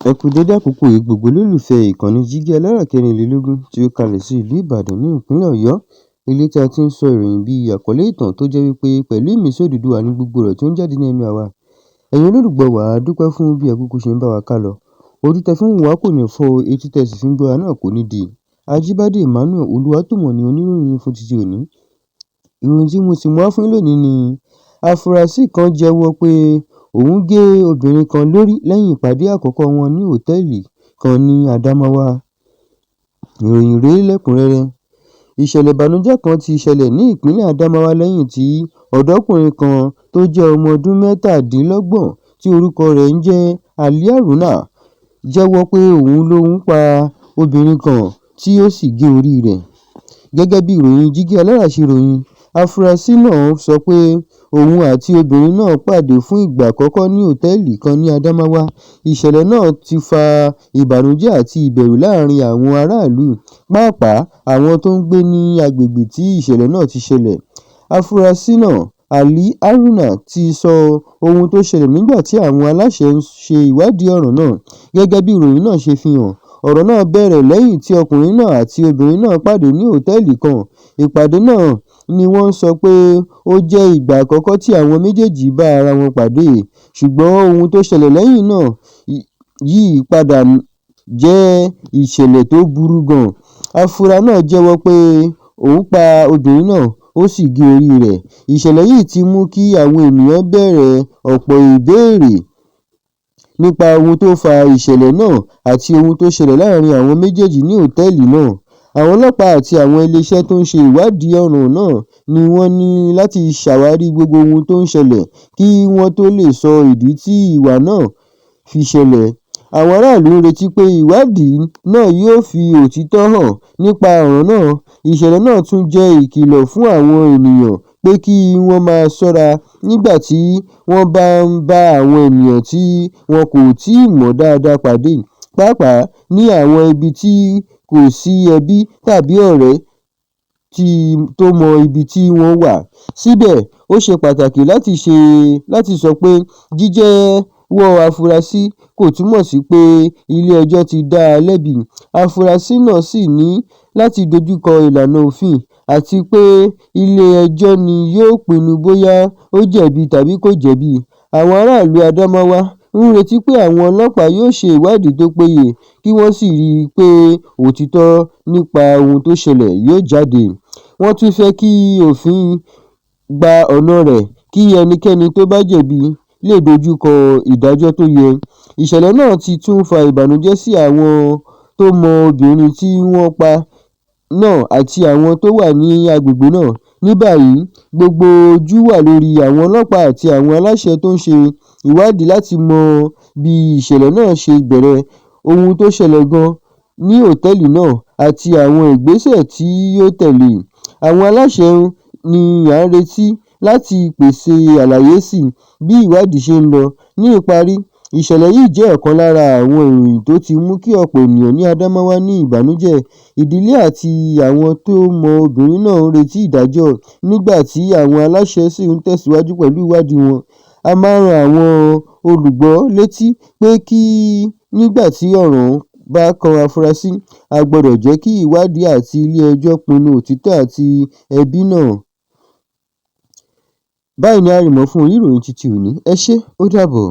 Ẹ kú dédé àkókò yìí gbogbo olólùfẹ́ ìkànnì Jígí alára kẹrìnlélógún tí ó kalẹ̀ sí ìlú Ìbàdàn ní ìpínlẹ̀ Ọ̀yọ́, ilé tí a ti ń sọ ìròyìn bíi àkọlé ìtàn tó jẹ́ wípé pẹ̀lú ìmísí Odùduwà ní gbogbo rẹ̀ tó ń jáde ní ẹnu àwa. Ẹ̀yin olólùgbọ́ wa a dúpẹ́ fún bí àkókò ṣe ń bá wa ká lọ. Orí tẹ́ fi ń wò wá kò ní fọ́, etí tẹ́ sì fi ń gbọ́ wa náà kò ní di. Ajíbádé Emmanuel Olúwatómọ̀ ni oníròyìn fún títí òní. Ìròyìn tí mo sì mú wá fún yín lónìí ni Afurasí kan jẹ́wọ́ pé òun gé obìnrin kan lórí lẹ́yìn ìpàdé àkọ́kọ́ wọn ní hòtẹ́ẹ̀lì kan ní Adama. Ìròyìn rèé lẹ́kùnrẹ́rẹ́. Ìṣẹ̀lẹ̀ ìbànújẹ́ kan ti ṣẹlẹ̀ ní ìpínlẹ̀ Adamawa lẹ́yìn tí ọ̀dọ́kùnrin kan tó jẹ́ ọmọ ọdún 27 tí orúkọ rẹ̀ ń jẹ́ Ali Haruna jẹ́wọ́ pé òun lòun pa obìnrin kan tí ó sì gé orí rẹ̀. Gẹ́gẹ́ bí ìròyìn Jígí alára ṣe ròyìn, afurasí náà sọ pé òun àti obìnrin náà pàdé fún ìgbà àkọ́kọ́ ní hòtẹ́ẹ̀lì kan ní Adamawa. Ìṣẹ̀lẹ̀ náà ti fa ìbànújẹ́ àti ìbẹ̀rù láàrin àwọn aráàlú, pàápàá àwọn tó ń gbé ní agbègbè tí ìṣẹ̀lẹ̀ náà ti ṣẹlẹ̀. Afurasí náà, Ali Haruna, ti sọ ohun tó ṣẹlẹ̀ nígbà tí àwọn aláṣẹ ń ṣe ìwádìí ọ̀ràn náà. Gẹ́gẹ́ bí ìròyìn náà ṣe fi hàn, ọ̀rọ̀ náà bẹ̀rẹ̀ lẹ́yìn tí ọkùnrin náà àti obìnrin náà pàdé ní hòtẹ́ẹ̀lì kan. Ìpàdé náà ni wọ́n sọ pé ó jẹ́ ìgbà àkọ́kọ́ tí àwọn méjèèjì bá ara wọn pàdé, ṣùgbọ́n ohun tó ṣẹlẹ̀ lẹ́yìn náà yìí padà jẹ́ ìṣẹ̀lẹ̀ tó burú gan. Afurasí náà jẹ́wọ́ pé òun pa obìnrin náà ó sì gé orí rẹ̀. Ìṣẹ̀lẹ̀ yìí ti mú kí àwọn ènìyàn bẹ̀rẹ̀ ọ̀pọ̀ ìbéèrè nípa ohun tó fa ìṣẹ̀lẹ̀ náà àti ohun tó ṣẹlẹ̀ láàrin àwọn méjèèjì ní hòtẹ́ẹ̀lì náà. Àwọn ọlọ́pàá àti àwọn iléeṣẹ́ tó ń ṣe ìwádìí ọ̀ràn náà ni wọ́n ní láti ṣàwárí gbogbo ohun tó ń ṣẹlẹ̀ kí wọ́n tó lè sọ ìdí tí ìwà náà fi ṣẹlẹ̀. Àwọn aráàlú ń retí pé ìwádìí náà yóò fi òtítọ́ hàn nípa ọ̀ràn náà. Ìṣẹ̀lẹ̀ náà tún jẹ́ ìkìlọ̀ fún àwọn ènìyàn pé kí wọ́n máa ṣọ́ra nígbà tí wọ́n bá ń bá àwọn ènìyàn tí wọn kò tíì mọ̀ dáadáa pàdé, pàápàá ní àwọn ibi tí kò sí ẹbí tàbí ọ̀rẹ́ tó mọ ibi tí wọ́n wà. Síbẹ̀, ó ṣe pàtàkì láti sọ pé jíjẹ́wọ́ afurasí kò túmọ̀ sí pé ilé-ẹjọ́ ti dá a lẹ́bi. Afurasí náà sì ní láti dojúkọ ìlànà òfin àti pé ilé-ẹjọ́ ni yóò pinnu bóyá ó jẹ̀bi tàbí kò jẹ̀bi. Àwọn aráàlú Adamawa ń retí pé àwọn ọlọ́pàá yóò ṣe ìwádìí tó péye kí wọ́n sì rí i pé òtítọ́ nípa ohun tó ṣẹlẹ̀ yóò jáde. Wọ́n tún fẹ́ kí òfin gba ọ̀nà rẹ̀ kí ẹnikẹ́ni tó bá jẹ̀bi lè dojúkọ ìdájọ́ tó yẹ. Ìṣẹ̀lẹ̀ náà ti tún fa ìbànújẹ́ sí àwọn tó mọ obìnrin tí wọ́n pa náà àti àwọn tó wà ní agbègbè náà. Ní báyìí, gbogbo ojú wà lórí àwọn ọlọ́pàá àti àwọn aláṣẹ tó ń ṣe ìwádìí láti mọ bí ìṣẹ̀lẹ̀ náà ṣe bẹ̀rẹ̀, ohun tó ṣẹlẹ̀ gan ní hòtẹ́ẹ̀lì náà àti àwọn ìgbésẹ̀ tí yóò tẹ̀lé. Àwọn aláṣẹ ni à ń retí láti pèsè àlàyé sí bí ìwádìí ṣe ń lọ. Ní ìparí, ìṣẹ̀lẹ̀ yìí jẹ́ ọ̀kan lára àwọn ìròyìn tó ti mú kí ọ̀pọ̀ ènìyàn ní Adamawa ní ìbànújẹ́. Ìdílé àti àwọn tó mọ obìnrin náà ń retí ìdájọ́, nígbà tí àwọn aláṣẹ sì ń tẹ̀síwájú pẹ̀lú ìwádìí wọn. A máa ń ran àwọn olùgbọ́ létí pé nígbà tí ọ̀ràn bá kan afurasí, a gbọ́dọ̀ jẹ́ kí ìwádìí àti ilé-ẹjọ́ pinnu òtítọ́ àti ẹ̀bi náà. Báyìí ni a rí mọ́ fún orí ìròyìn títí òní. Ẹ ṣé, ó dàbọ̀.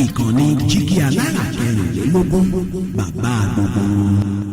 Ìkànnì Jígí alára kẹrìnlélógún.